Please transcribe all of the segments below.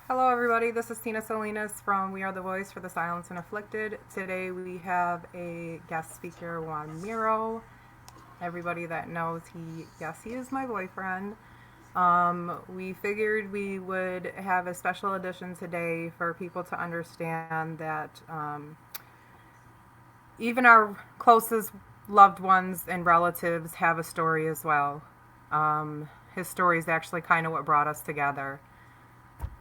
Hello, everybody. This is Tina Salinas from We Are the Voice for the Silence and Afflicted. Today we have a guest speaker, Juan Miro. Everybody that knows yes, he is my boyfriend. We figured we would have a special edition today for people to understand that even our closest loved ones and relatives have a story as well. His story is actually kind of what brought us together.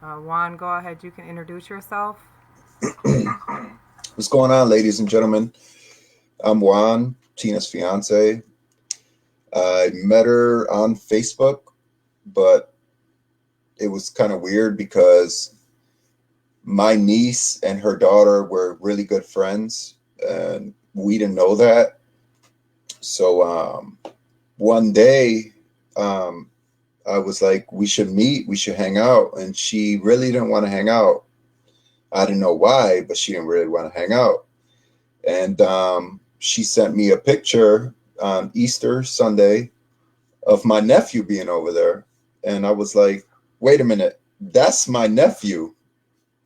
Juan, go ahead. You can introduce yourself. What's going on, ladies and gentlemen? I'm Juan, Tina's fiance. I met her on Facebook, but it was kind of weird because my niece and her daughter were really good friends, and we didn't know that. So one day, um, I was like, we should meet, we should hang out. And she really didn't want to hang out. I didn't know why, but she didn't really want to hang out. And she sent me a picture on Easter Sunday of my nephew being over there. And I was like, wait a minute, that's my nephew.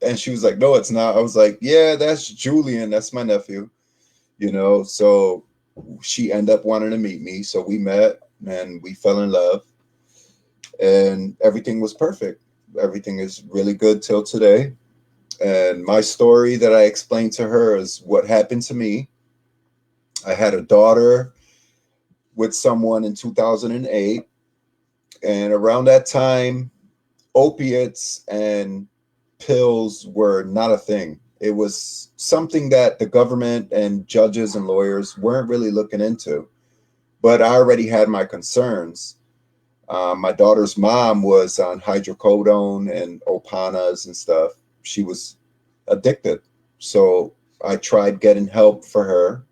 And she was like, no, it's not. I was like, yeah, that's Julian. That's my nephew. So she ended up wanting to meet me. So we met and we fell in love and everything was perfect. Everything is really good till today. And my story that I explained to her is what happened to me. I had a daughter with someone in 2008. And around that time, opiates and pills were not a thing. It was something that the government and judges and lawyers weren't really looking into. But I already had my concerns. My daughter's mom was on hydrocodone and opanas and stuff. She was addicted. So I tried getting help for her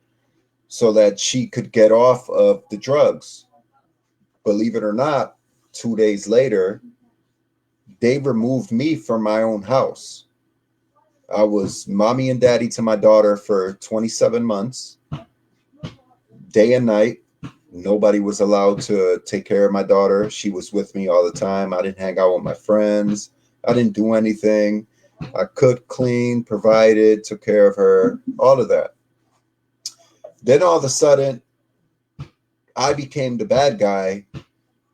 so that she could get off of the drugs. Believe it or not, 2 days later, they removed me from my own house. I was mommy and daddy to my daughter for 27 months, day and night. Nobody was allowed to take care of my daughter. She was with me all the time. I didn't hang out with my friends. I didn't do anything. I cooked, cleaned, provided, took care of her, all of that. Then all of a sudden, I became the bad guy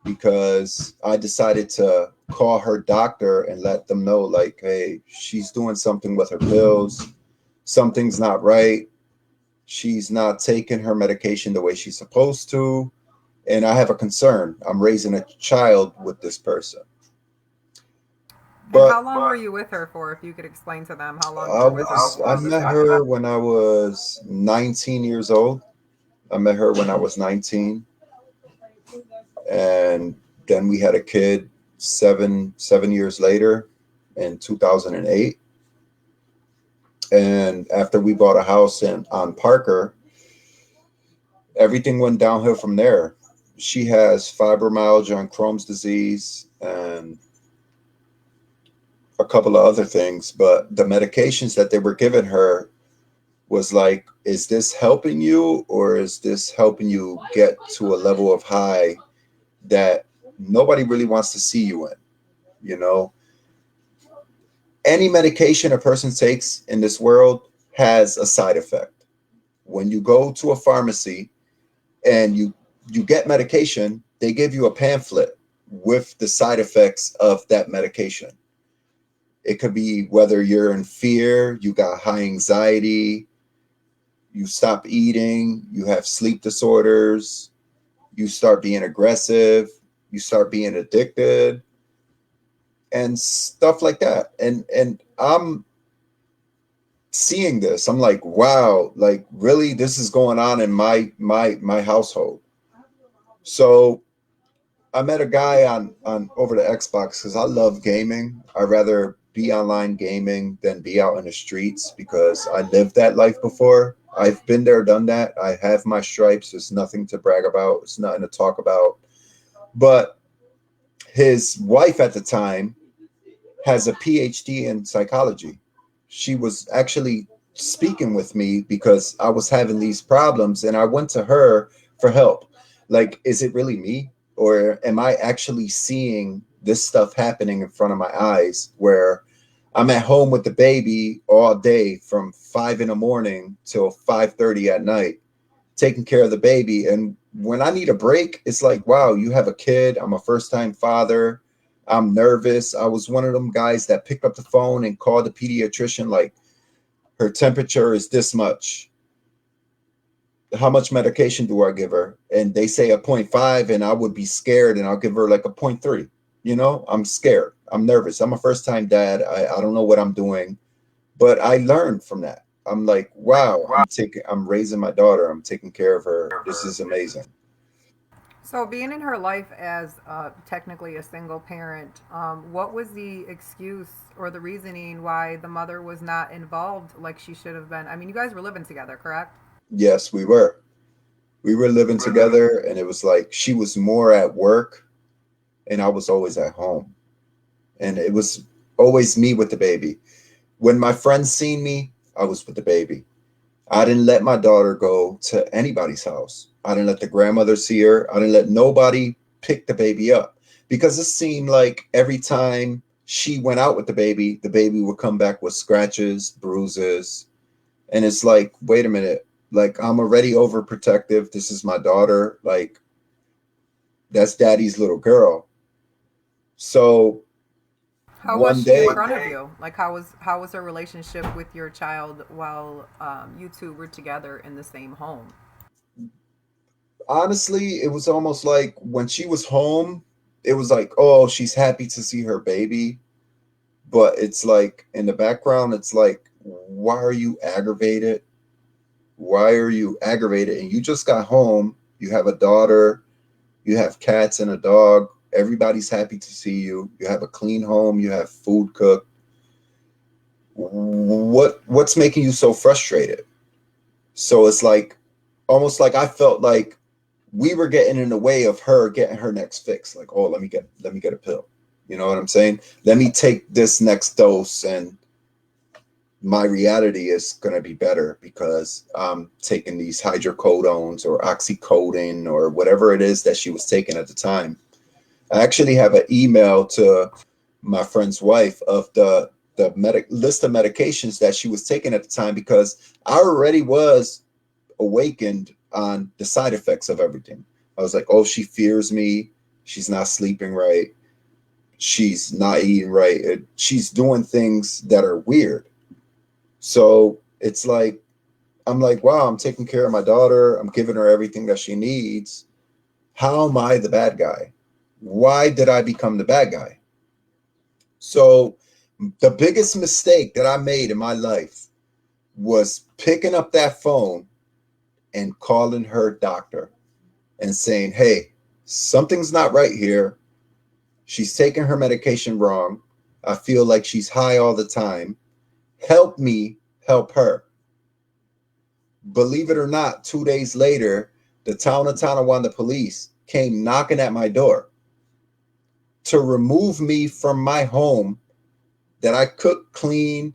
because I decided to call her doctor and let them know, like, hey, she's doing something with her pills. Something's not right. She's not taking her medication the way she's supposed to. And I have a concern. I'm raising a child with this person. And how But long were you with her for? If you could explain to them how long you I were with her was I before. met her when I was 19 years old. I met her when I was 19, and then we had a kid seven years later in 2008. And after we bought a house on Parker, everything went downhill from there. She has fibromyalgia and Crohn's disease and a couple of other things, but the medications that they were giving her was like, is this helping you or is this helping you get to a level of high that nobody really wants to see you in? You know, any medication a person takes in this world has a side effect. When you go to a pharmacy and you get medication, they give you a pamphlet with the side effects of that medication. It could be whether you're in fear, you got high anxiety, you stop eating, you have sleep disorders, you start being aggressive, you start being addicted, and stuff like that. And I'm seeing this. I'm like, wow, like really this is going on in my household. So I met a guy on over the Xbox because I love gaming. I'd rather be online gaming than be out in the streets because I lived that life before. I've been there, done that. I have my stripes. There's nothing to brag about. It's nothing to talk about. But his wife at the time has a PhD in psychology. She was actually speaking with me because I was having these problems and I went to her for help. Like, is it really me? Or am I actually seeing this stuff happening in front of my eyes where I'm at home with the baby all day from 5 in the morning till 5:30 at night, taking care of the baby. And when I need a break, it's like, wow, you have a kid. I'm a first time father. I'm nervous. I was one of them guys that picked up the phone and called the pediatrician, like, her temperature is this much. How much medication do I give her? And they say a 0.5, and I would be scared, and I'll give her like a 0.3. You know, I'm scared. I'm nervous. I'm a first time dad. I don't know what I'm doing, but I learned from that. I'm like, wow, I'm raising my daughter. I'm taking care of her. This is amazing. So, being in her life as technically a single parent, what was the excuse or the reasoning why the mother was not involved like she should have been? I mean, you guys were living together, correct? Yes, we were. We were living together, and it was like she was more at work, and I was always at home. And it was always me with the baby. When my friends seen me, I was with the baby. I didn't let my daughter go to anybody's house. I didn't let the grandmother see her. I didn't let nobody pick the baby up, because it seemed like every time she went out with the baby would come back with scratches, bruises. And it's like, wait a minute. Like, I'm already overprotective. This is my daughter. Like, that's daddy's little girl. So How was one she in day, front of you? Like, how was her relationship with your child while you two were together in the same home? honestly, it was almost like when she was home, it was like, oh, she's happy to see her baby. But it's like in the background, it's like, why are you aggravated? Why are you aggravated? And you just got home. You have a daughter. You have cats and a dog. Everybody's happy to see you. You have a clean home. You have food cooked. What's making you so frustrated? So it's like almost like I felt like we were getting in the way of her getting her next fix. Like, oh, let me get a pill. You know what I'm saying? Let me take this next dose, and my reality is going to be better because I'm taking these hydrocodones or oxycodone or whatever it is that she was taking at the time. I actually have an email to my friend's wife of the list of medications that she was taking at the time, because I already was awakened on the side effects of everything. I was like, oh, she fears me. She's not sleeping right. She's not eating right. She's doing things that are weird. So it's like, I'm like, wow, I'm taking care of my daughter. I'm giving her everything that she needs. How am I the bad guy? Why did I become the bad guy? So the biggest mistake that I made in my life was picking up that phone and calling her doctor and saying, hey, something's not right here. She's taking her medication wrong. I feel like she's high all the time. Help me help her. Believe it or not, 2 days later, the town of Tonawanda police came knocking at my door to remove me from my home that I cook, clean,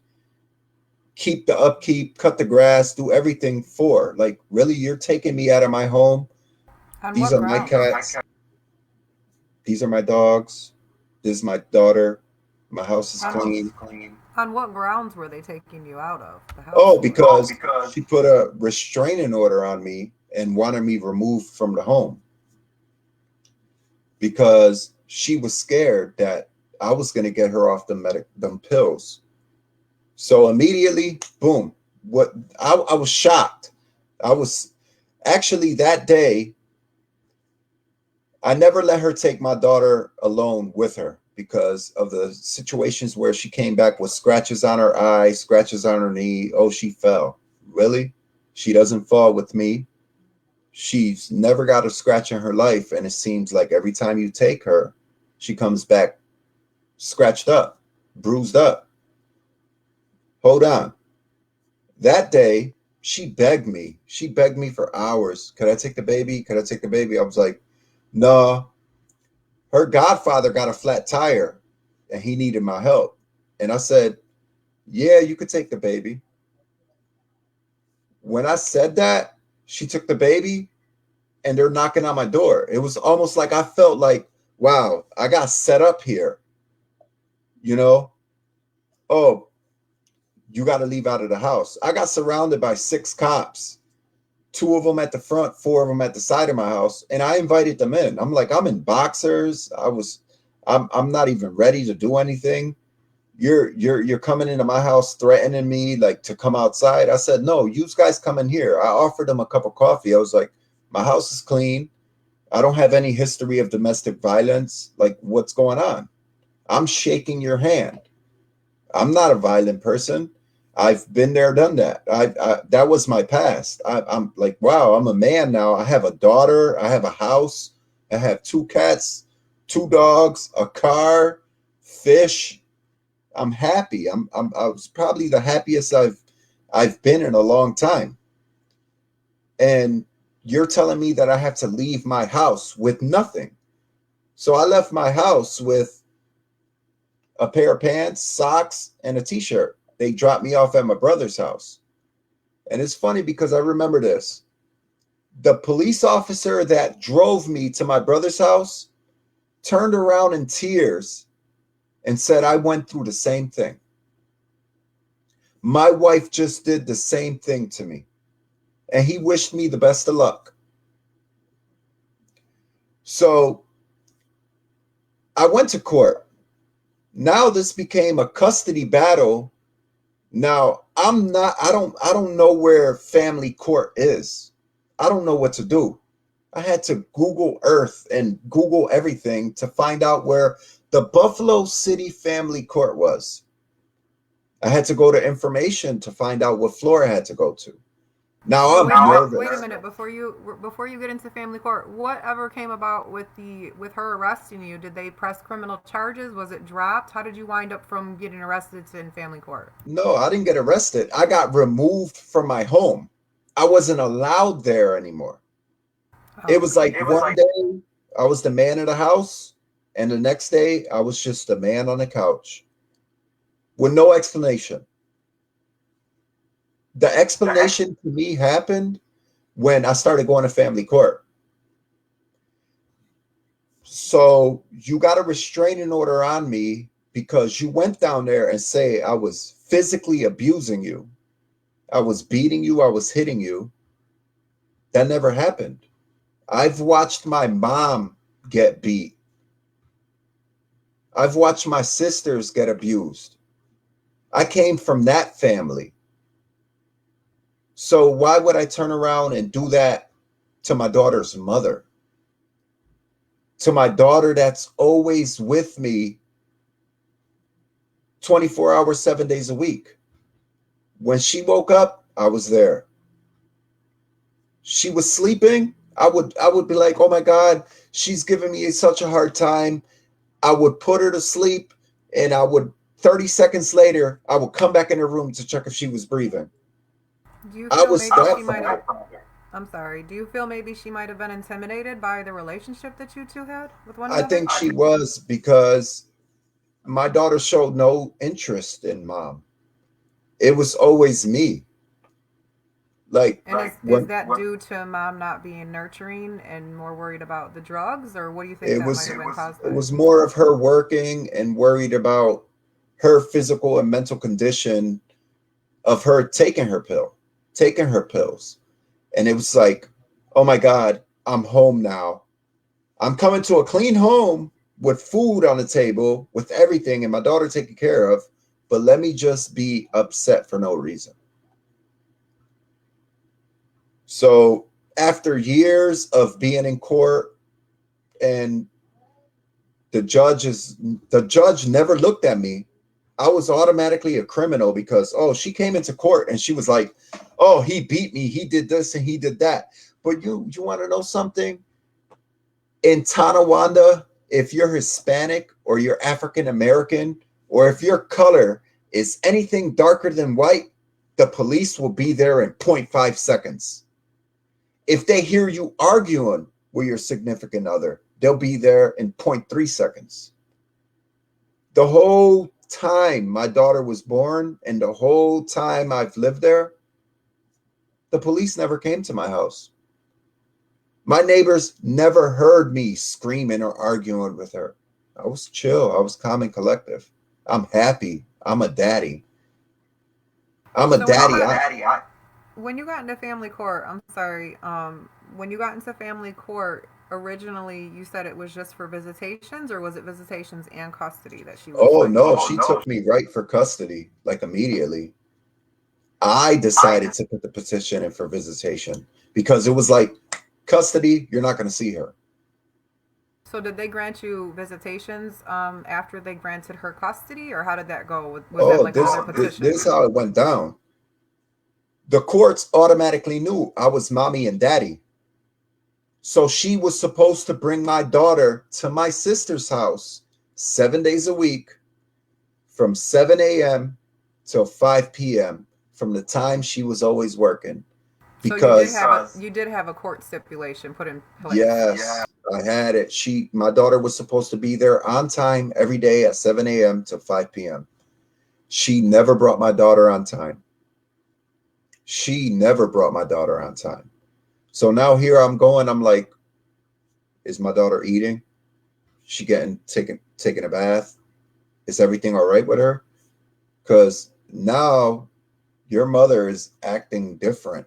keep the upkeep, cut the grass, do everything for. Like, really, you're taking me out of my home? On These what are my grounds? cats. These are my dogs. This is my daughter. My house is On clean. on what grounds were they taking you out of the house Oh, for? because she put a restraining order on me and wanted me removed from the home because she was scared that I was going to get her off them pills. So immediately, boom. What I was shocked. I was actually that day. I never let her take my daughter alone with her because of the situations where she came back with scratches on her eye, scratches on her knee. Oh, she fell. Really? She doesn't fall with me. She's never got a scratch in her life. And it seems like every time you take her, she comes back scratched up, bruised up. Hold on. That day, she begged me. She begged me for hours. Could I take the baby? Could I take the baby? I was like, no. Her godfather got a flat tire and he needed my help. And I said, yeah, you could take the baby. When I said that, she took the baby and they're knocking on my door. It was almost like I felt like, wow, I got set up here, you know? oh, you got to leave out of the house. I got surrounded by 6 cops, 2 of them at the front, 4 of them at the side of my house, and I invited them in. I'm like, I'm in boxers. I'm not even ready to do anything. You're coming into my house threatening me like to come outside. I said, no, you guys come in here. I offered them a cup of coffee. I was like, my house is clean. I don't have any history of domestic violence. Like, what's going on? I'm shaking your hand. I'm not a violent person. I've been there, done that. That was my past. I'm like, wow, I'm a man now. I have a daughter. I have a house. I have 2 cats, 2 dogs, a car, fish. I'm happy. I was probably the happiest I've been in a long time. And you're telling me that I have to leave my house with nothing. So I left my house with a pair of pants, socks, and a t-shirt. They dropped me off at my brother's house. And it's funny because I remember this. The police officer that drove me to my brother's house turned around in tears and said, I went through the same thing. My wife just did the same thing to me. And he wished me the best of luck. So I went to court. Now this became a custody battle. Now I don't know where family court is. I don't know what to do. I had to Google Earth and Google everything to find out where the Buffalo City family court was. I had to go to information to find out what floor I had to go to. Now I'm nervous. Wait a minute before you get into family court. Whatever came about with her arresting you? Did they press criminal charges? Was it dropped? How did you wind up from getting arrested to in family court? No, I didn't get arrested. I got removed from my home. I wasn't allowed there anymore. It was like one day I was the man of the house, and the next day I was just a man on the couch with no explanation. The explanation to me happened when I started going to family court. So you got a restraining order on me because you went down there and say I was physically abusing you. I was beating you. I was hitting you. That never happened. I've watched my mom get beat. I've watched my sisters get abused. I came from that family. So why would I turn around and do that to my daughter's mother? To my daughter that's always with me 24 hours, 7 days a week. When she woke up, I was there. She was sleeping. I would be like, oh my God, she's giving me such a hard time. I would put her to sleep, and 30 seconds later, I would come back in her room to check if she was breathing. Do you feel maybe she might have, I'm sorry. Do you feel maybe she might have been intimidated by the relationship that you two had with one another? I think she was, because my daughter showed no interest in mom. It was always me. Like, and is that due to mom not being nurturing and more worried about the drugs, or what do you think that might have been caused by? It was more of her working and worried about her physical and mental condition of her taking her pills. And it was like, oh my God, I'm home now. I'm coming to a clean home with food on the table, with everything, and my daughter taken care of. But let me just be upset for no reason. So after years of being in court, and the judge never looked at me. I was automatically a criminal because, oh, she came into court and she was like, oh, he beat me. He did this and he did that. But you want to know something? In Tonawanda, if you're Hispanic or you're African American, or if your color is anything darker than white, the police will be there in 0.5 seconds. If they hear you arguing with your significant other, they'll be there in 0.3 seconds. The whole time my daughter was born and the whole time I've lived there, the police never came to my house. My neighbors never heard me screaming or arguing with her. I was chill. I was calm and collective. I'm happy. I'm a daddy. I'm a So when you daddy. got I, when you got into family court, I'm sorry. When you got into family court, originally you said it was just for visitations, or was it visitations and custody that she was oh fighting no, for? she took me right for custody, like immediately. I decided to put the petition in for visitation because it was like custody, you're not going to see her. So did they grant you visitations after they granted her custody, or how did that go? Was that Oh, like another this petition? is how it went down. The courts automatically knew I was mommy and daddy. So she was supposed to bring my daughter to my sister's house 7 days a week from 7 a.m. till 5 p.m. from the time she was always working. So Because, you did have a court stipulation put in place. yes, I had it. My daughter was supposed to be there on time every day at 7 a.m. to 5 p.m. She never brought my daughter on time. She never brought my daughter on time. So now here I'm going. I'm like, is my daughter eating? She getting taking a bath? Is everything all right with her? Because now your mother is acting different.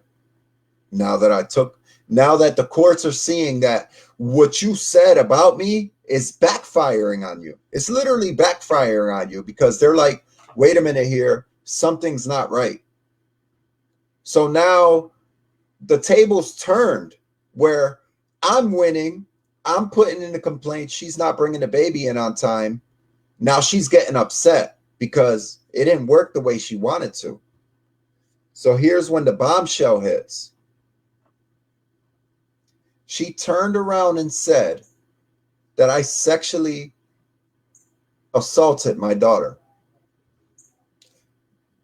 Now that now that the courts are seeing that what you said about me is backfiring on you. It's literally backfiring on you because they're like, wait a minute here, something's not right. So now the tables turned where I'm winning. I'm putting in the complaint. She's not bringing the baby in on time. Now she's getting upset because it didn't work the way she wanted to. So here's when the bombshell hits. She turned around and said that I sexually assaulted my daughter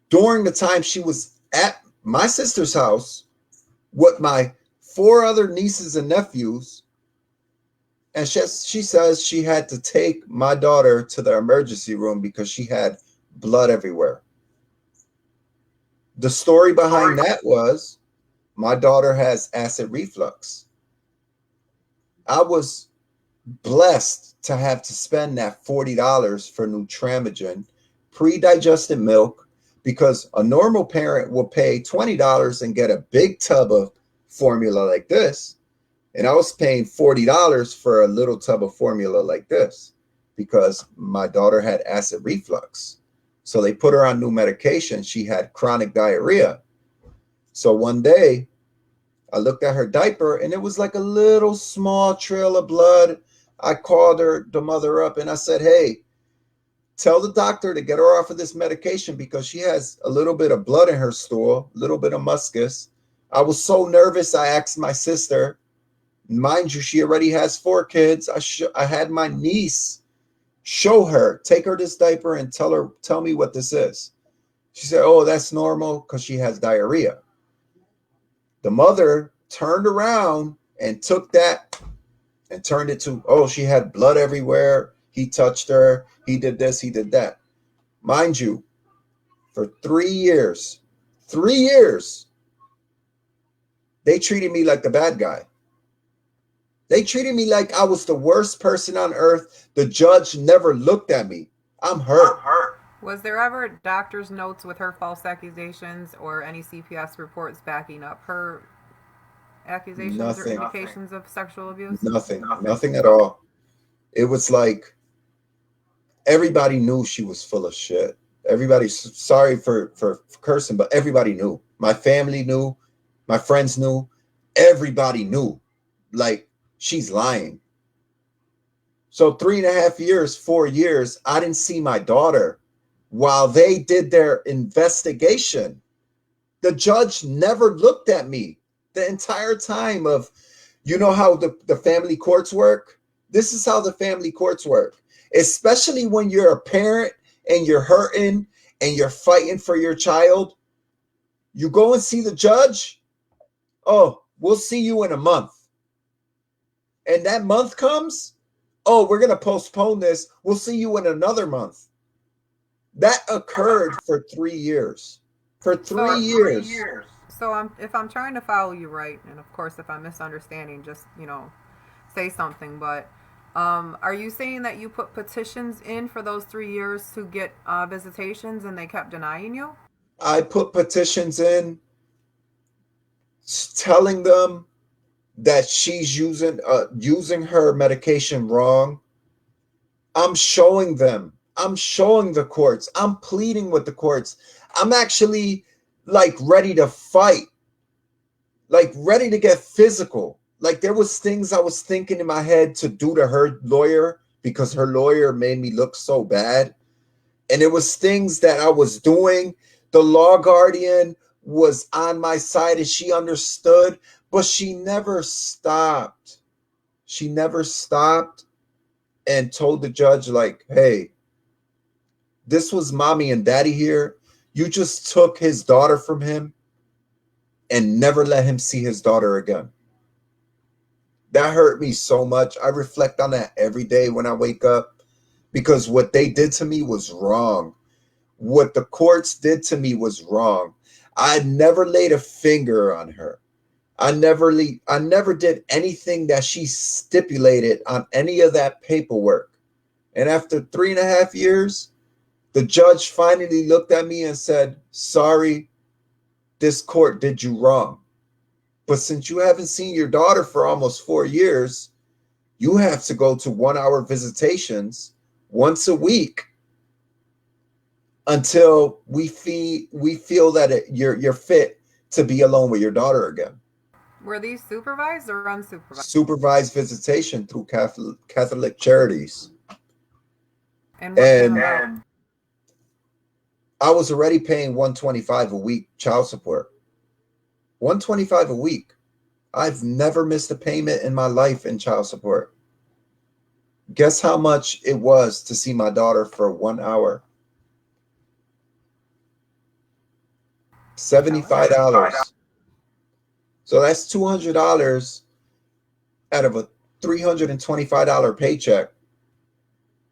during the time she was at my sister's house with my 4 other nieces and nephews. And she says she had to take my daughter to the emergency room because she had blood everywhere. The story behind that was my daughter has acid reflux. I was blessed to have to spend that $40 for Nutramigen, pre-digested milk, because a normal parent will pay $20 and get a big tub of formula like this. And I was paying $40 for a little tub of formula like this because my daughter had acid reflux. So they put her on new medication. She had chronic diarrhea. So one day I looked at her diaper and it was like a little small trail of blood. I called the mother up and I said, hey, tell the doctor to get her off of this medication because she has a little bit of blood in her stool, a little bit of muscus. I was so nervous. I asked my sister, mind you, she already has 4 kids. I had my niece show her, take her this diaper and tell me what this is. She said, oh, that's normal because she has diarrhea. The mother turned around and took that and turned it to, oh, she had blood everywhere. He touched her. He did this. He did that. Mind you, for 3 years, they treated me like the bad guy. They treated me like I was the worst person on earth. The judge never looked at me. I'm hurt. Was there ever doctor's notes with her false accusations or any CPS reports backing up her accusations or Nothing. indications of sexual abuse? Nothing at all. It was like everybody knew she was full of shit. Everybody, sorry for cursing, but everybody knew. My family knew. My friends knew. Everybody knew. Like, she's lying. So 3.5 years, 4 years, I didn't see my daughter while they did their investigation. The judge never looked at me the entire time of, you know how the family courts work? This is how the family courts work. Especially when you're a parent and you're hurting and you're fighting for your child. You go and see the judge. Oh, we'll see you in a month. And that month comes. Oh, we're going to postpone this. We'll see you in another month. That occurred for 3 years. For three So, years. if I'm trying to follow you right, and of course, if I'm misunderstanding, just say something. But Are you saying that you put petitions in for those 3 years to get visitations and they kept denying you? I put petitions in telling them that she's using her medication wrong. I'm showing them. I'm showing the courts. I'm pleading with the courts. I'm actually like ready to fight, like ready to get physical. Like there was things I was thinking in my head to do to her lawyer because her lawyer made me look so bad. And it was things that I was doing. The law guardian was on my side and she understood, but she never stopped. She never stopped and told the judge, like, hey, this was mommy and daddy here. You just took his daughter from him and never let him see his daughter again. That hurt me so much. I reflect on that every day when I wake up because what they did to me was wrong. What the courts did to me was wrong. I never laid a finger on her. I never did anything that she stipulated on any of that paperwork. And after 3.5 years, the judge finally looked at me and said, sorry, this court did you wrong. But since you haven't seen your daughter for almost 4 years, you have to go to 1 hour visitations once a week until we feel that you're fit to be alone with your daughter again. Were these supervised or unsupervised? Supervised visitation through Catholic Charities. And what came And about? I was already paying 125 a week child support. 125 a week. I've never missed a payment in my life in child support. Guess how much it was to see my daughter for 1 hour? $75. So that's $200 out of a $325 paycheck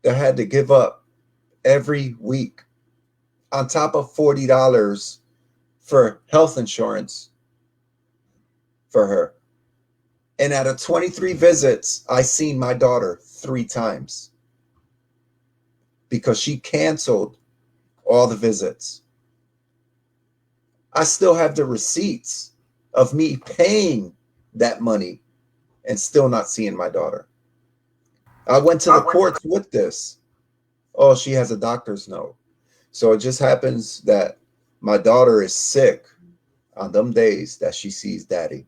that I had to give up every week, on top of $40 for health insurance for her. And out of 23 visits, I seen my daughter 3 times because she canceled all the visits. I still have the receipts of me paying that money and still not seeing my daughter. I went to the courts with this. Oh, she has a doctor's note. So it just happens that my daughter is sick on them days that she sees daddy.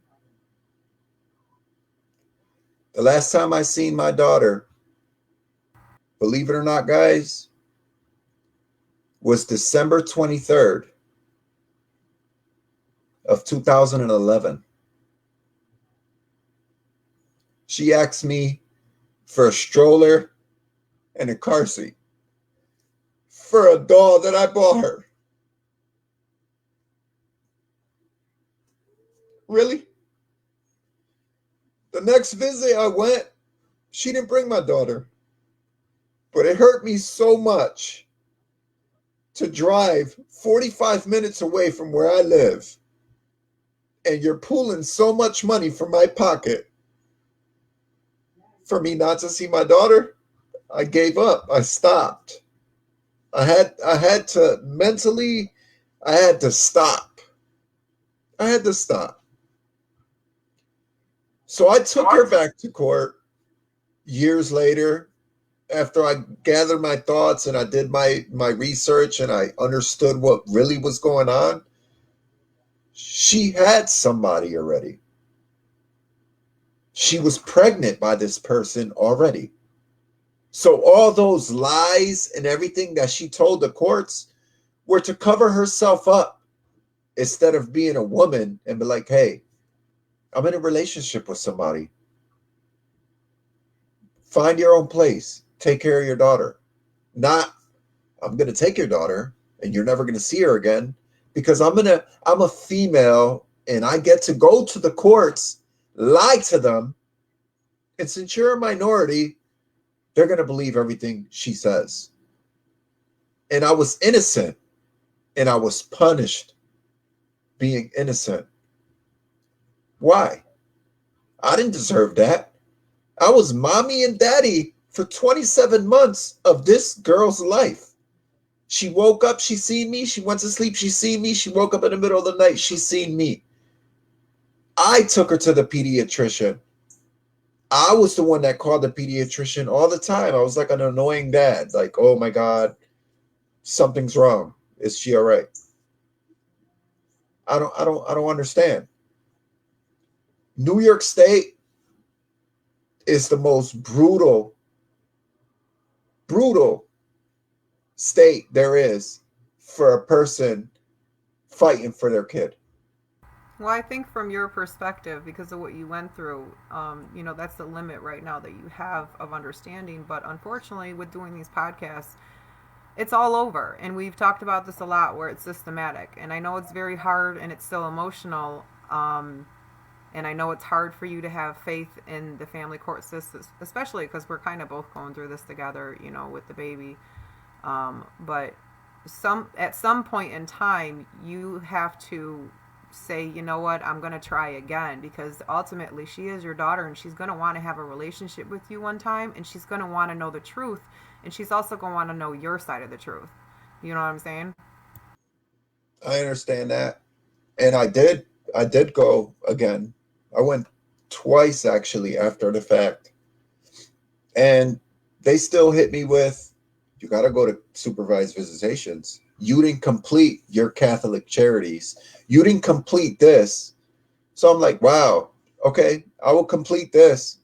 The last time I seen my daughter, believe it or not, guys, was December 23rd of 2011. She asked me for a stroller and a car seat for a doll that I bought her. Really? The next visit I went, she didn't bring my daughter. But it hurt me so much to drive 45 minutes away from where I live, and you're pulling so much money from my pocket for me not to see my daughter. I gave up. I stopped. I had to mentally, I had to stop. I had to stop. So I took her back to court years later after I gathered my thoughts and I did my research and I understood what really was going on. She had somebody already. She was pregnant by this person already. So all those lies and everything that she told the courts were to cover herself up instead of being a woman and be like, hey, I'm in a relationship with somebody. Find your own place. Take care of your daughter. Not, I'm going to take your daughter and you're never going to see her again because I'm a female and I get to go to the courts, lie to them, and since you're a minority, they're going to believe everything she says. And I was innocent and I was punished being innocent. Why? I didn't deserve that. I was mommy and daddy for 27 months of this girl's life. She woke up, she seen me. She went to sleep, she seen me. She woke up in the middle of the night, she seen me. I took her to the pediatrician. I was the one that called the pediatrician all the time. I was like an annoying dad. Like, oh my God, something's wrong. Is she all right? I don't understand. New York State is the most brutal state there is for a person fighting for their kid. Well, I think from your perspective, because of what you went through, that's the limit right now that you have of understanding. But unfortunately, with doing these podcasts, it's all over. And we've talked about this a lot where it's systematic. And I know it's very hard and it's still emotional. And I know it's hard for you to have faith in the family court system, especially because we're kind of both going through this together, with the baby. But at some point in time, you have to say, you know what, I'm going to try again, because ultimately she is your daughter and she's going to want to have a relationship with you one time, and she's going to want to know the truth, and she's also going to want to know your side of the truth. You know what I'm saying? I understand that. And I did go again. I went twice actually after the fact. And they still hit me with, you got to go to supervised visitations. You didn't complete your Catholic charities. You didn't complete this. So I'm like, wow, okay, I will complete this.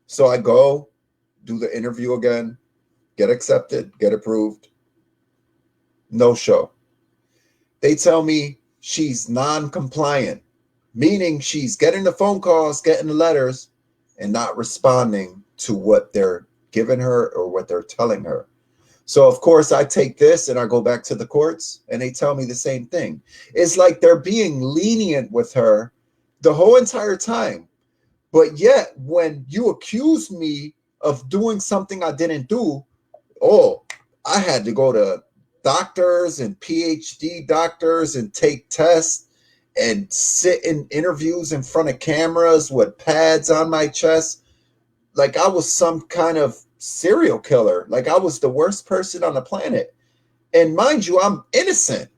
So I go do the interview again, get accepted, get approved. No show. They tell me she's non-compliant, meaning she's getting the phone calls, getting the letters, and not responding to what they're giving her or what they're telling her. So of course I take this and I go back to the courts and they tell me the same thing. It's like they're being lenient with her the whole entire time. But yet when you accuse me of doing something I didn't do, oh, I had to go to doctors and PhD doctors and take tests and sit in interviews in front of cameras with pads on my chest. Like I was some kind of serial killer. Like I was the worst person on the planet. And mind you, I'm innocent.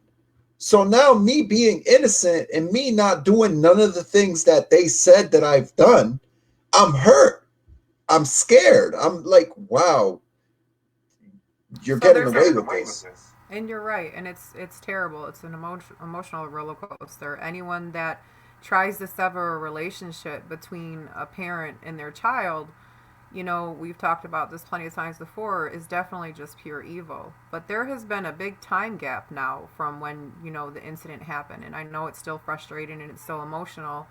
So now me being innocent and me not doing none of the things that they said that I've done, I'm hurt. I'm scared. I'm like, wow, you're So getting there's away with this. And you're right, and it's terrible. It's an emotional roller coaster. Anyone that tries to sever a relationship between a parent and their child, we've talked about this plenty of times before, is definitely just pure evil. But there has been a big time gap now from when, the incident happened. And I know it's still frustrating and it's still emotional.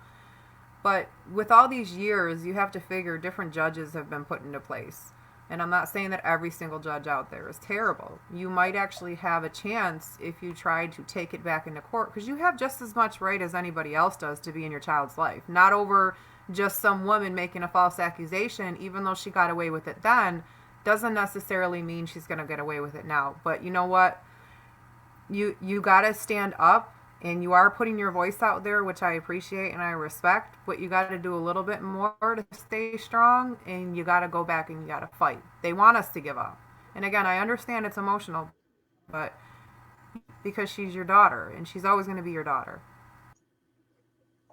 But with all these years, you have to figure different judges have been put into place. And I'm not saying that every single judge out there is terrible. You might actually have a chance if you try to take it back into court, because you have just as much right as anybody else does to be in your child's life. Not over just some woman making a false accusation, even though she got away with it then, doesn't necessarily mean she's going to get away with it now. But you know what? You got to stand up, and you are putting your voice out there, which I appreciate and I respect, but you got to do a little bit more to stay strong, and you got to go back and you got to fight. They want us to give up. And again, I understand it's emotional, but because she's your daughter and she's always going to be your daughter.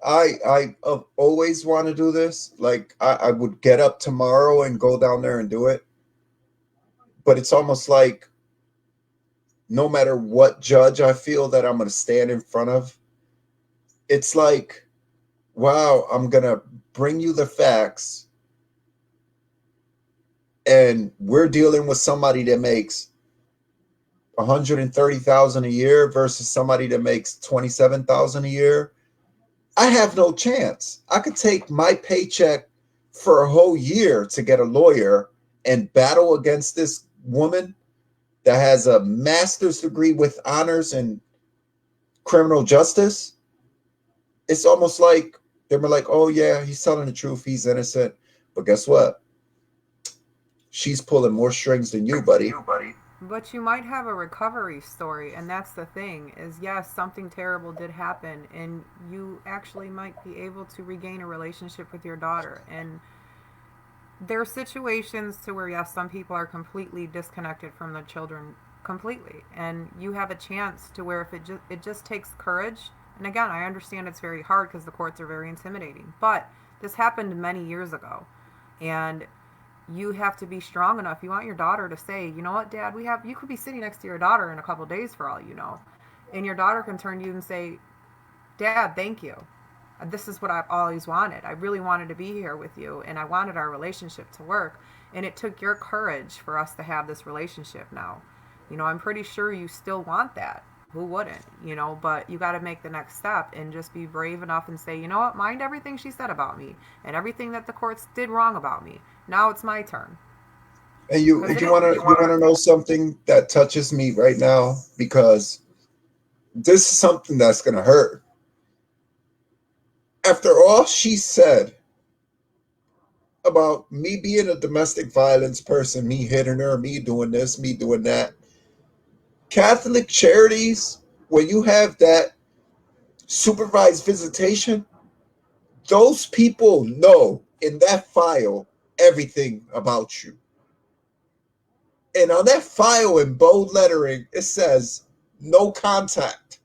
I always want to do this. Like I would get up tomorrow and go down there and do it. But it's almost like no matter what judge I feel that I'm going to stand in front of, it's like, wow, I'm going to bring you the facts, and we're dealing with somebody that makes 130,000 a year versus somebody that makes 27,000 a year. I have no chance. I could take my paycheck for a whole year to get a lawyer and battle against this woman that has a master's degree with honors in criminal justice. It's almost like they're like, oh yeah, he's telling the truth, he's innocent. But guess what? She's pulling more strings than you, buddy. But you might have a recovery story, and that's the thing, is yes, something terrible did happen, and you actually might be able to regain a relationship with your daughter. And there are situations to where, yes, some people are completely disconnected from their children completely, and you have a chance to where if it just takes courage. And again, I understand it's very hard because the courts are very intimidating, but this happened many years ago, and you have to be strong enough. You want your daughter to say, you know what, Dad, we have. You could be sitting next to your daughter in a couple of days for all you know, and your daughter can turn to you and say, Dad, thank you. This is what I've always wanted. I really wanted to be here with you, and I wanted our relationship to work. And it took your courage for us to have this relationship now. I'm pretty sure you still want that. Who wouldn't? But you got to make the next step and just be brave enough and say, you know what, mind everything she said about me and everything that the courts did wrong about me. Now it's my turn. And you wanna know something that touches me right now, because this is something that's gonna hurt. After all she said about me being a domestic violence person, me hitting her, me doing this, me doing that, Catholic charities, when you have that supervised visitation, those people know in that file everything about you. And on that file in bold lettering, it says no contact.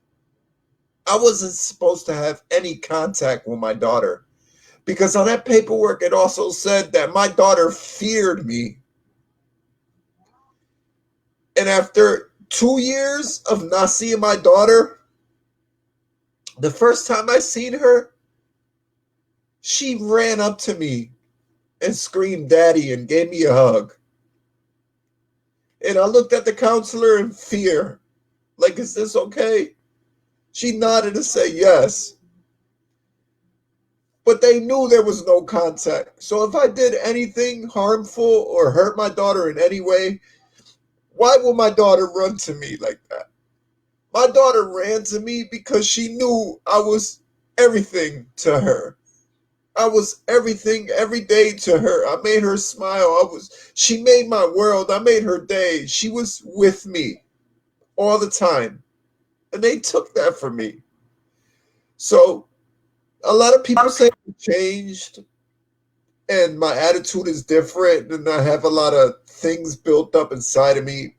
I wasn't supposed to have any contact with my daughter because on that paperwork, it also said that my daughter feared me. And after 2 years of not seeing my daughter, the first time I seen her, she ran up to me and screamed daddy and gave me a hug. And I looked at the counselor in fear, like, is this okay? She nodded and said yes. But they knew there was no contact. So if I did anything harmful or hurt my daughter in any way, why would my daughter run to me like that? My daughter ran to me because she knew I was everything to her. I was everything every day to her. I made her smile. She made my world. I made her day. She was with me all the time. And they took that from me. So a lot of people say I changed and my attitude is different and I have a lot of things built up inside of me.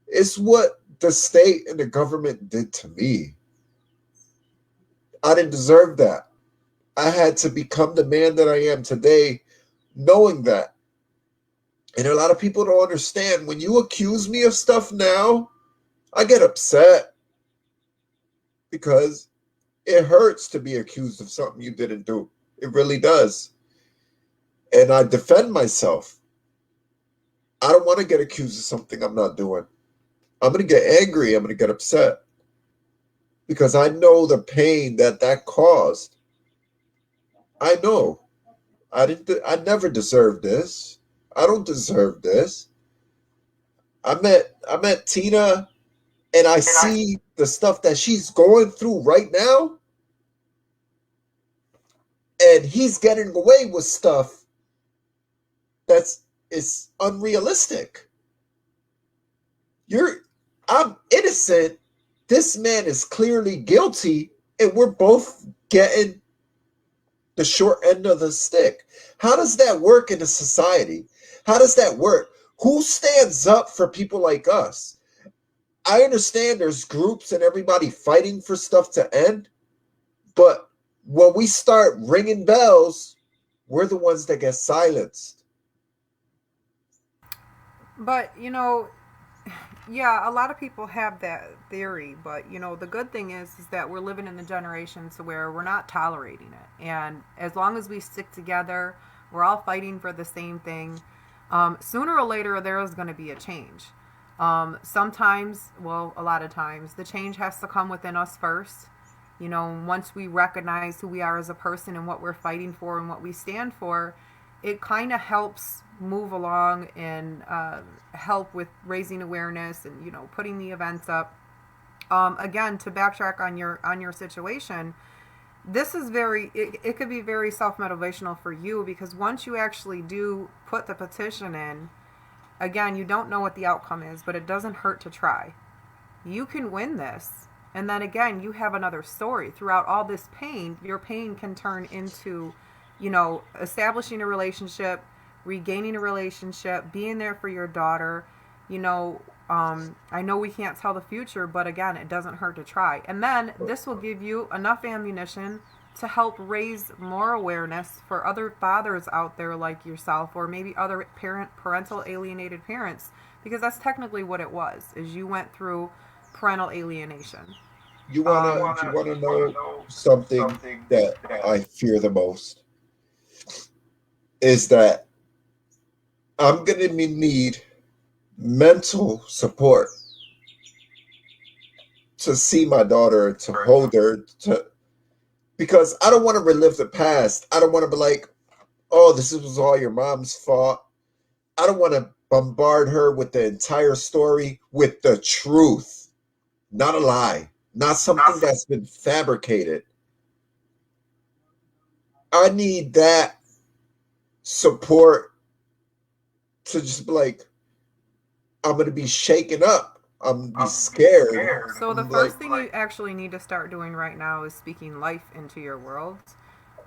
It's what the state and the government did to me. I didn't deserve that. I had to become the man that I am today, knowing that. And a lot of people don't understand. When you accuse me of stuff now, I get upset because it hurts to be accused of something you didn't do. It really does. And I defend myself. I don't want to get accused of something I'm not doing. I'm going to get angry. I'm going to get upset because I know the pain that caused. I know. I never deserved this. I don't deserve this. I met Tina and I see the stuff that she's going through right now, and he's getting away with stuff that's is unrealistic. You're I'm innocent. This man is clearly guilty, and we're both getting the short end of the stick. How does that work in a society? How does that work? Who stands up for people like us? I understand there's groups and everybody fighting for stuff to end, but when we start ringing bells, we're the ones that get silenced. But, yeah, a lot of people have that theory, but the good thing is that we're living in the generation to where we're not tolerating it. And as long as we stick together, we're all fighting for the same thing. Sooner or later, there is going to be a change. Sometimes, well, a lot of times, the change has to come within us first. Once we recognize who we are as a person and what we're fighting for and what we stand for, it kind of helps move along and help with raising awareness and putting the events up. Again, to backtrack on your situation, this is it could be very self-motivational for you, because once you actually do put the petition in, again, you don't know what the outcome is, but it doesn't hurt to try. You can win this. And then again, you have another story. Throughout all this pain, your pain can turn into, establishing a relationship, regaining a relationship, being there for your daughter. You know, I know we can't tell the future, but again, it doesn't hurt to try. And then this will give you enough ammunition to help raise more awareness for other fathers out there like yourself, or maybe other parental alienated parents, because that's technically what it was. Is you went through parental alienation. You wanna know something that I fear the most is that I'm gonna need mental support to see my daughter, to hold her, to because I don't want to relive the past. I don't want to be like, oh, this was all your mom's fault. I don't want to bombard her with the entire story with the truth, not a lie, not something that's been fabricated. I need that support to just be like, I'm going to be shaken up. I'm going to be scared. So the I'm like, first thing you actually need to start doing right now is speaking life into your world.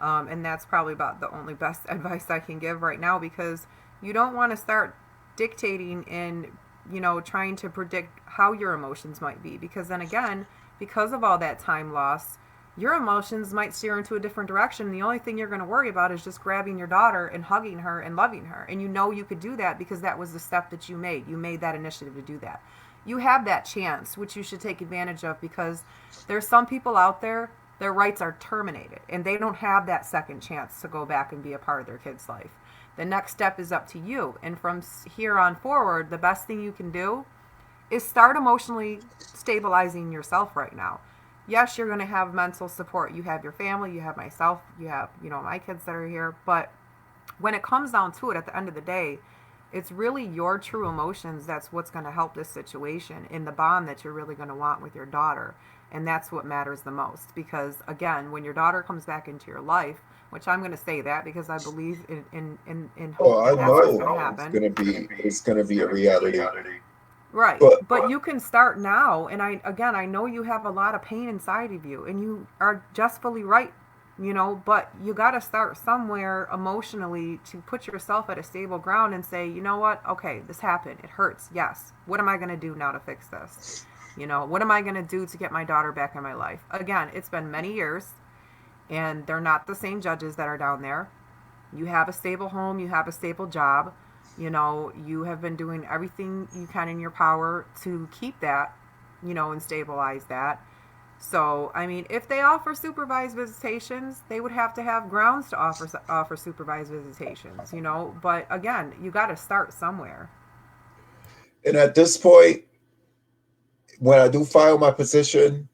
And that's probably about the only best advice I can give right now, because you don't want to start dictating and, you know, trying to predict how your emotions might be, because then again, because of all that time loss, your emotions might steer into a different direction. The only thing you're going to worry about is just grabbing your daughter and hugging her and loving her. And you know you could do that because that was the step that you made. You made that initiative to do that. You have that chance, which you should take advantage of, because there's some people out there, their rights are terminated and they don't have that second chance to go back and be a part of their kid's life. The next step is up to you. And from here on forward, the best thing you can do is start emotionally stabilizing yourself right now. Yes, you're going to have mental support. You have your family, you have myself, you have, you know, my kids that are here. But when it comes down to it, at the end of the day, it's really your true emotions that's what's going to help this situation, in the bond that you're really going to want with your daughter. And that's what matters the most. Because again, when your daughter comes back into your life, which I'm going to say that because I believe in oh, hope I that that's what's know going to happen. it's going to be a reality. Right. But But you can start now. And I know you have a lot of pain inside of you, and you are justly right, you know, but you got to start somewhere emotionally to put yourself at a stable ground and say, you know what? Okay, this happened. It hurts. Yes. What am I going to do now to fix this? You know, what am I going to do to get my daughter back in my life? Again, it's been many years, and they're not the same judges that are down there. You have a stable home, you have a stable job. You know, you have been doing everything you can in your power to keep that, you know, and stabilize that. So, I mean, if they offer supervised visitations, they would have to have grounds to offer supervised visitations, you know. But again, you got to start somewhere. and at this point, when I do file my petition,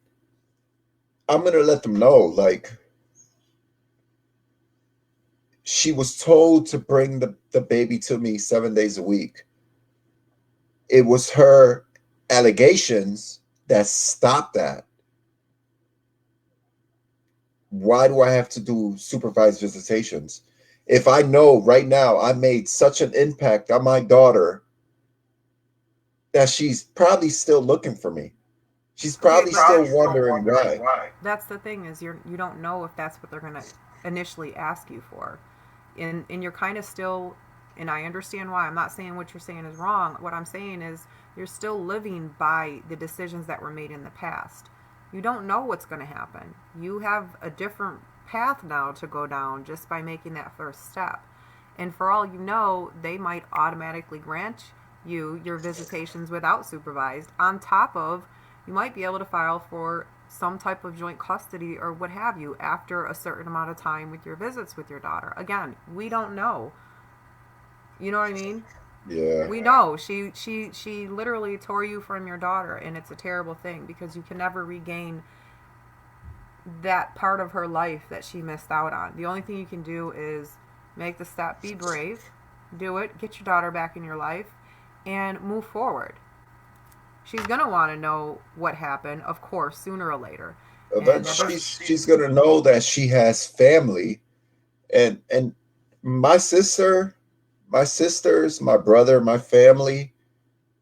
I'm going to let them know like she was told to bring the baby to me 7 days a week. It was her allegations that stopped that. Why do I have to do supervised visitations? If I know right now I made such an impact on my daughter that she's probably still looking for me. She's Okay, probably but still wondering why. that's the thing, is you don't know if that's what they're going to initially ask you for. And you're kind of still, and I understand why. I'm not saying what you're saying is wrong. What I'm saying is you're still living by the decisions that were made in the past. You don't know what's going to happen. You have a different path now to go down just by making that first step. And for all you know, they might automatically grant you your visitations without supervised, on top of, you might be able to file for some type of joint custody or what have you after a certain amount of time with your visits with your daughter. Again, we don't know. You know what I mean? Yeah. We know she literally tore you from your daughter, and it's a terrible thing because you can never regain that part of her life that she missed out on. The only thing you can do is make the step, be brave, do it, get your daughter back in your life, and move forward. She's gonna want to know what happened, of course, sooner or later. And that Eventually she's gonna know that she has family, and my sister, my sisters, my brother, my family,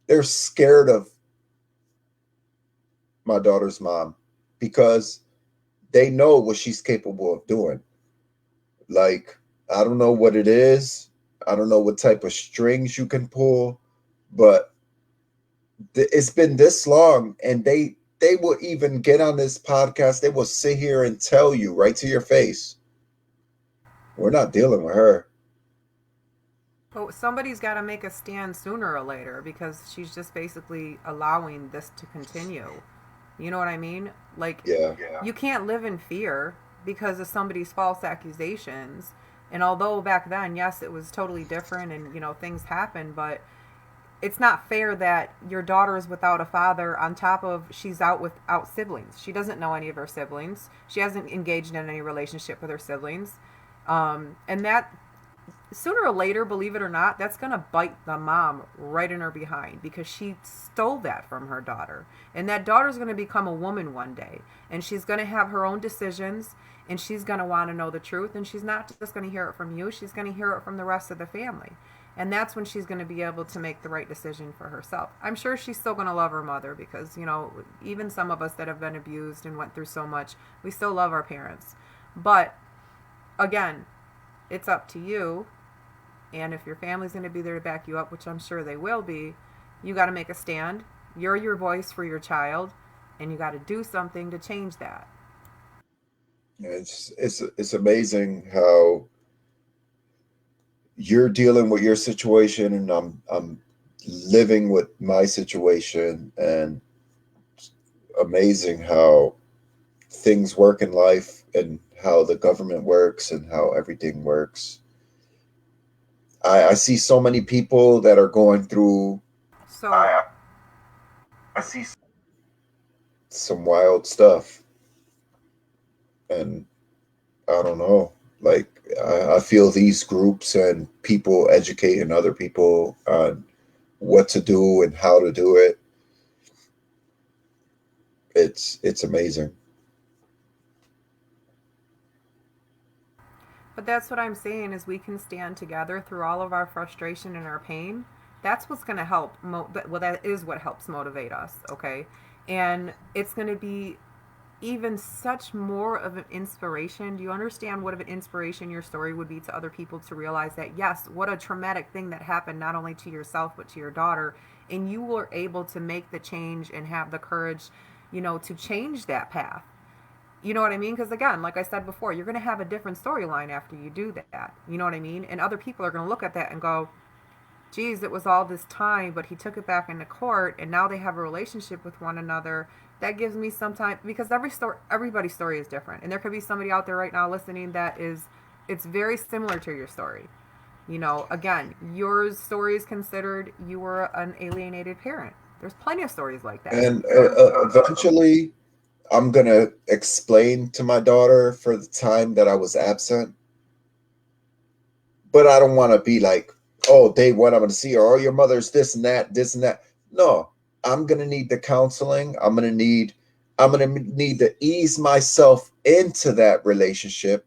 they're scared of my daughter's mom because they know what she's capable of doing. Like, I don't know what it is. I don't know what type of strings you can pull, but it's been this long, and they will even get on this podcast. They will sit here and tell you right to your face, we're not dealing with her. But somebody's got to make a stand sooner or later because she's just basically allowing this to continue. You know what I mean? Like, Yeah. you can't live in fear because of somebody's false accusations. And although back then, yes, it was totally different and, things happened, but it's not fair that your daughter is without a father on top of she's out without siblings. She doesn't know any of her siblings. She hasn't engaged in any relationship with her siblings. And that sooner or later, believe it or not, that's going to bite the mom right in her behind because she stole that from her daughter. And that daughter's going to become a woman one day. And she's going to have her own decisions and she's going to want to know the truth. And she's not just going to hear it from you, she's going to hear it from the rest of the family. And that's when she's going to be able to make the right decision for herself. I'm sure she's still going to love her mother because, even some of us that have been abused and went through so much, we still love our parents. But again, it's up to you. And if your family's going to be there to back you up, which I'm sure they will be, you got to make a stand. You're your voice for your child, and you got to do something to change that. It's amazing how you're dealing with your situation, and I'm living with my situation, and amazing how things work in life and how the government works and how everything works. I see so many people that are going through So, I see some wild stuff, and I don't know. Like I feel these groups and people educating other people on what to do and how to do it. It's amazing. but that's what I'm saying is we can stand together through all of our frustration and our pain. That's what's going to help. Well, that is what helps motivate us, okay? And it's going to be even such more of an inspiration. Do you understand what of an inspiration your story would be to other people to realize that, yes, what a traumatic thing that happened not only to yourself but to your daughter, and you were able to make the change and have the courage, to change that path. You know what I mean? Because again, like I said before, you're going to have a different storyline after you do that. You know what I mean? And other people are going to look at that and go, geez, it was all this time, but he took it back into court, and now they have a relationship with one another. That gives me some time because everybody's story is different, and there could be somebody out there right now listening that it's very similar to your story. Again, your story is considered you were an alienated parent. There's plenty of stories like that. And eventually, I'm gonna explain to my daughter for the time that I was absent, but I don't want to be like, oh, day one, I'm going to see her. Oh, your mother's this and that, this and that. No, I'm going to need the counseling. I'm going to need to ease myself into that relationship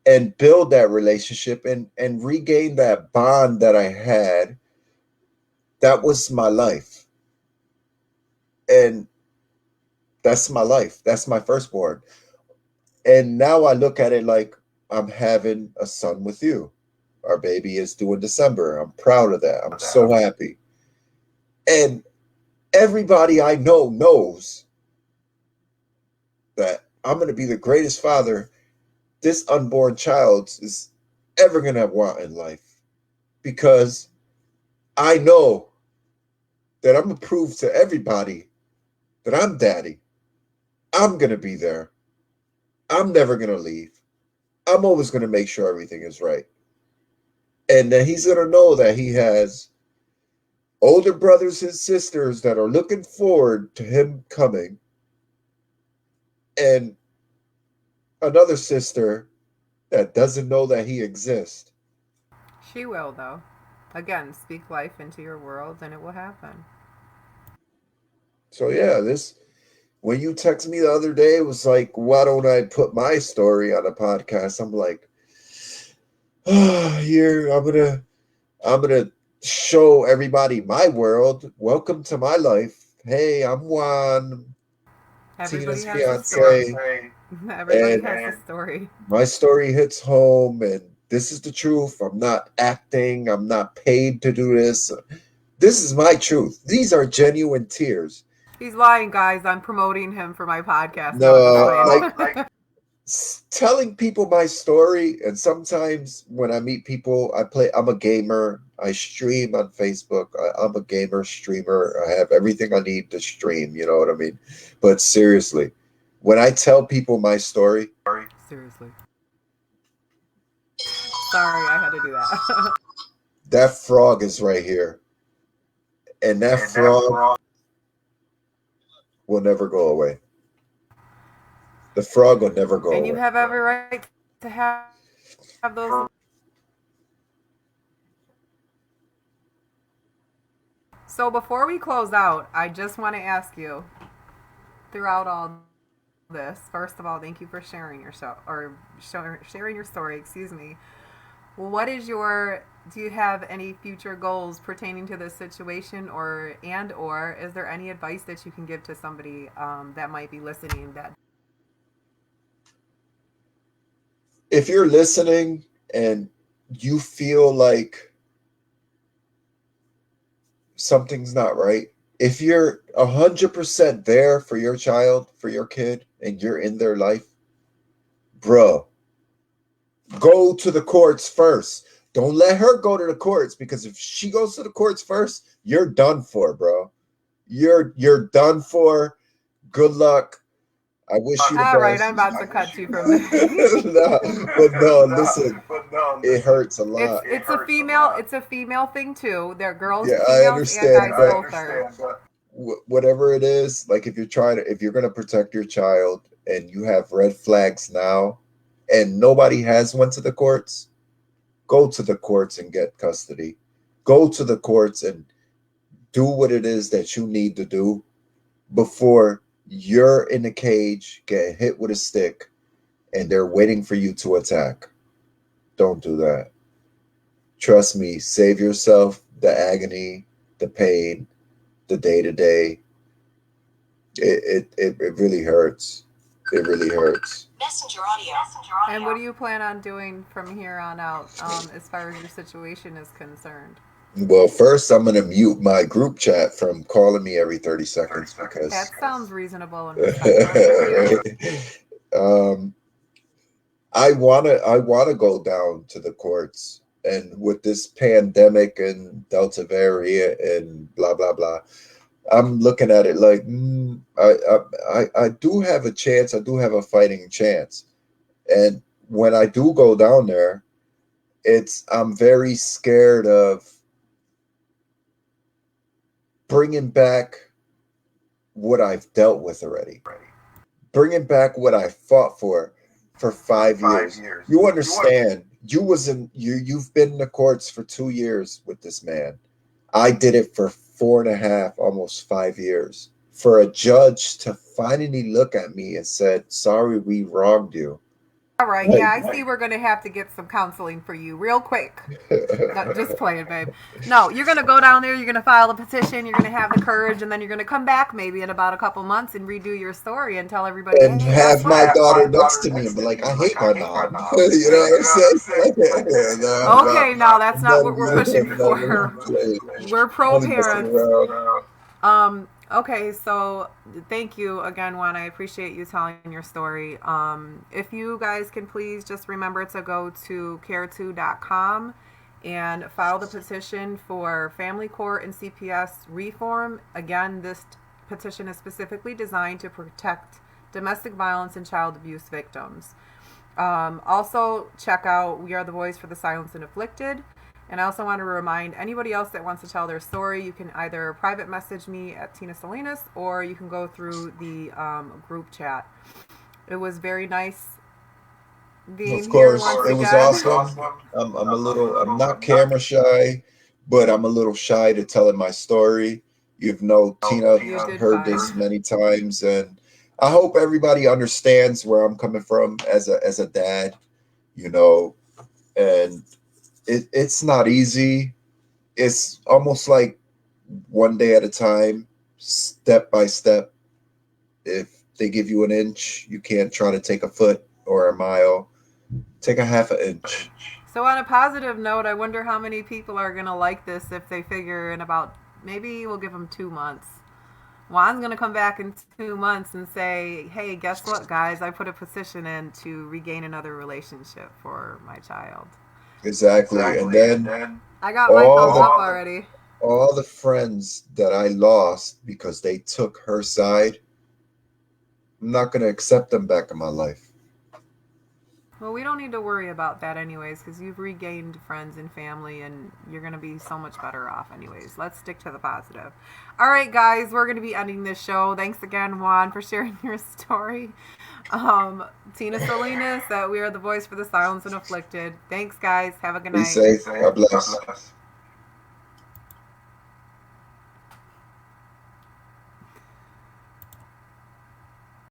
and build that relationship and regain that bond that I had. That was my life. And that's my life. That's my firstborn. And now I look at it like I'm having a son with you. Our baby is due in December. I'm proud of that. I'm so happy. And everybody I know knows that I'm going to be the greatest father this unborn child is ever going to want in life, because I know that I'm going to prove to everybody that I'm daddy. I'm going to be there. I'm never going to leave. I'm always going to make sure everything is right. And then he's going to know that he has older brothers and sisters that are looking forward to him coming, and another sister that doesn't know that he exists. She will, though. Again, speak life into your world and it will happen. So yeah, this when you text me the other day, it was like, why don't I put my story on a podcast? I'm like, oh, here I'm gonna show everybody my world. Welcome to my life. Hey, I'm Juan, Everybody Tina's has a story. fiance, Everybody and has a story. my story hits home, and This is the truth. I'm not acting. I'm not paid to do this. This is my truth. These are genuine tears. He's lying, guys. I'm promoting him for my podcast. No, I'm just No, playing. like telling people my story, and sometimes when I meet people, I'm a gamer. I stream on Facebook. I'm a gamer streamer. I have everything I need to stream. You know what I mean? But seriously, when I tell people my story, Seriously. Sorry, I had to do that. that frog is right here, and that frog will never go away. The frog will never go And you away. have every right to have those. So before we close out, I just want to ask you, throughout all this, first of all, thank you for sharing your show or sharing your story. Excuse me. What is your? Do you have any future goals pertaining to this situation, or is there any advice that you can give to somebody that might be listening? That If you're listening and you feel like something's not right, if you're 100% there for your child, for your kid, and you're in their life, bro, go to the courts first. Don't let her go to the courts, because if she goes to the courts first, you're done for, bro. You're done for. Good luck. I wish you the all right? best. I'm about to cut you from there. No, but no, listen, it hurts a lot. It's a female thing too. They're girls, Yeah, I females, and understand, guys but both are. whatever it is, like if you're gonna protect your child and you have red flags now, and nobody has went to the courts, go to the courts and get custody. Go to the courts and do what it is that you need to do before you're in a cage, get hit with a stick, and they're waiting for you to attack. Don't do that. Trust me, save yourself the agony, the pain, the day to day. It really hurts. It really hurts. Messenger audio. And what do you plan on doing from here on out, as far as your situation is concerned? Well, first I'm gonna mute my group chat from calling me every 30 seconds because That sounds reasonable and respectful. um I wanna go down to the courts, and with this pandemic and Delta variant and blah blah blah, I'm looking at it like I do have a chance. I do have a fighting chance, and when I do go down there, I'm very scared of bringing back what I've dealt with already, bringing back what I fought for 5 years. You understand? You've been in the courts for 2 years with this man. I did it for 4.5, almost 5 years. For a judge to finally look at me and said, "Sorry, we wronged you." All right, yeah, I see we're going to have to get some counseling for you real quick. No, just playing, babe. No, you're going to go down there, you're going to file a petition, you're going to have the courage, and then you're going to come back maybe in about a couple months and redo your story and tell everybody, And hey, have guess my what? daughter next to me and be like, "I hate my mom." You know what I'm saying? No, Okay, no, that's not what we're pushing I'm for. We're pro only messing parents. around. Okay, so thank you again, Juan. I appreciate you telling your story. If you guys can please just remember to go to care2.com and file the petition for family court and CPS reform. Again, this petition is specifically designed to protect domestic violence and child abuse victims. Also, check out We Are the Voice for the Silenced and Afflicted. And I also want to remind anybody else that wants to tell their story, you can either private message me at Tina Salinas, or you can go through the group chat. It was very nice being Of course, here once it was again. awesome. I'm not camera shy, but I'm a little shy to telling my story. Tina You did heard fine. this many times, and I hope everybody understands where I'm coming from as a dad, you know, and it's not easy. It's almost like one day at a time, step by step. If they give you an inch, you can't try to take a foot or a mile. Take a half an inch. So on a positive note, I wonder how many people are going to like this if they figure in about, maybe we'll give them 2 months. Juan's going to come back in 2 months and say, hey, guess what, guys? I put a petition in to regain another relationship for my child. Exactly. And Exactly. And then then I got my all thumbs the up already. all the friends that I lost because they took her side, I'm not going to accept them back in my life. Well, we don't need to worry about that anyways because you've regained friends and family and you're going to be so much better off anyways. Let's stick to the positive. All right, guys, we're going to be ending this show. Thanks again, Juan, for sharing your story. Tina Salinas, that we are the voice for the silence and afflicted. Thanks, guys. Have a good Be night. safe. God bless. God bless.